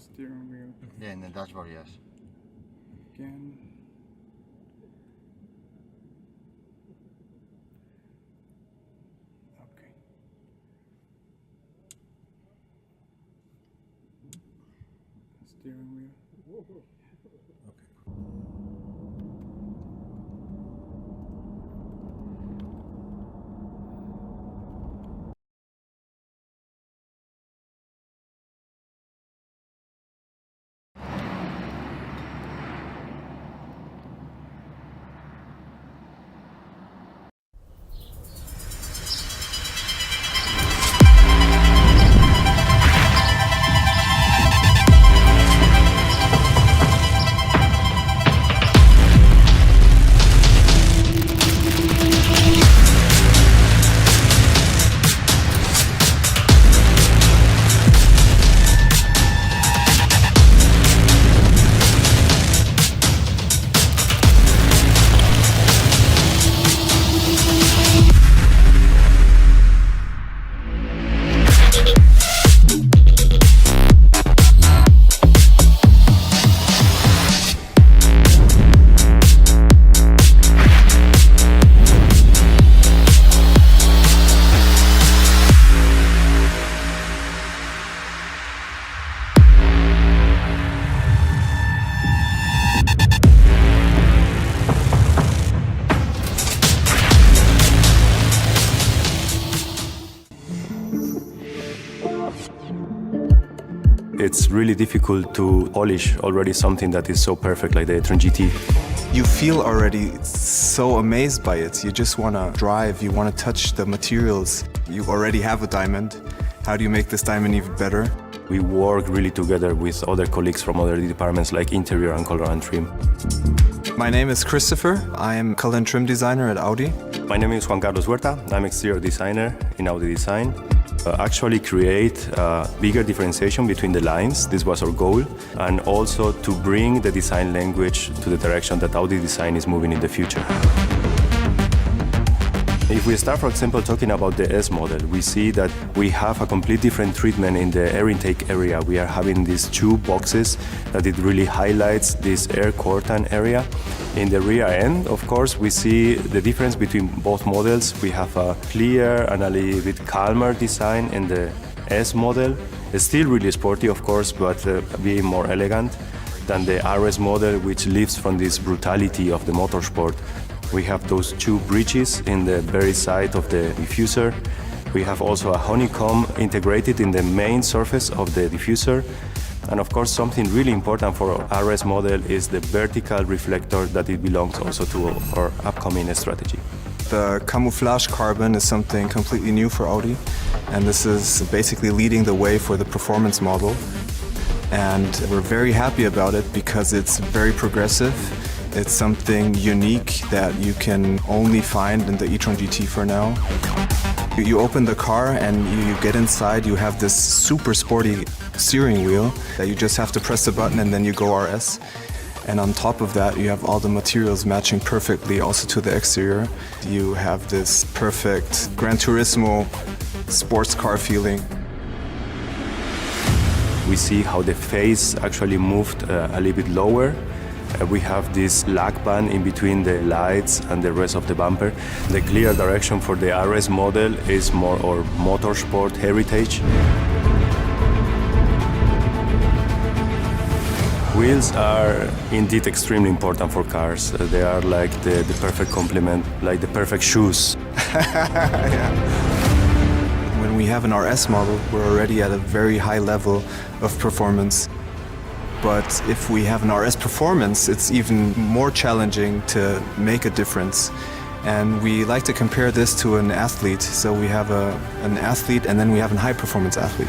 steering wheel. Yeah, in the dashboard, yes. Again. Okay. Steering wheel. It's really difficult to polish already something that is so perfect like the e-tron GT. You feel already so amazed by it. You just want to drive, you want to touch the materials. You already have a diamond. How do you make this diamond even better? We work really together with other colleagues from other departments like interior and color and trim. My name is Christopher. I am color and trim designer at Audi. My name is Juan Carlos Huerta. I'm exterior designer in Audi Design. Actually create a bigger differentiation between the lines. This was our goal. And also to bring the design language to the direction that Audi Design is moving in the future. If we start, for example, talking about the S model, we see that we have a complete different treatment in the air intake area. We are having these two boxes that it really highlights this air curtain area. In the rear end, of course, we see the difference between both models. We have a clear and a little bit calmer design in the S model. It's still really sporty, of course, but being more elegant than the RS model, which lives from this brutality of the motorsport. We have those two bridges in the very side of the diffuser. We have also a honeycomb integrated in the main surface of the diffuser. And of course, something really important for our RS model is the vertical reflector that it belongs also to our upcoming strategy. The camouflage carbon is something completely new for Audi. And this is basically leading the way for the performance model. And we're very happy about it because it's very progressive. It's something unique that you can only find in the e-tron GT for now. You open the car and you get inside, you have this super sporty steering wheel that you just have to press the button and then you go RS. And on top of that, you have all the materials matching perfectly also to the exterior. You have this perfect Gran Turismo sports car feeling. We see how the face actually moved a little bit lower. We have this lag band in between the lights and the rest of the bumper. The clear direction for the RS model is more our motorsport heritage. Wheels are indeed extremely important for cars. They are like the perfect complement, like the perfect shoes. Yeah. When we have an RS model, we're already at a very high level of performance. But if we have an RS performance, it's even more challenging to make a difference. And we like to compare this to an athlete. So we have an athlete and then we have a high performance athlete.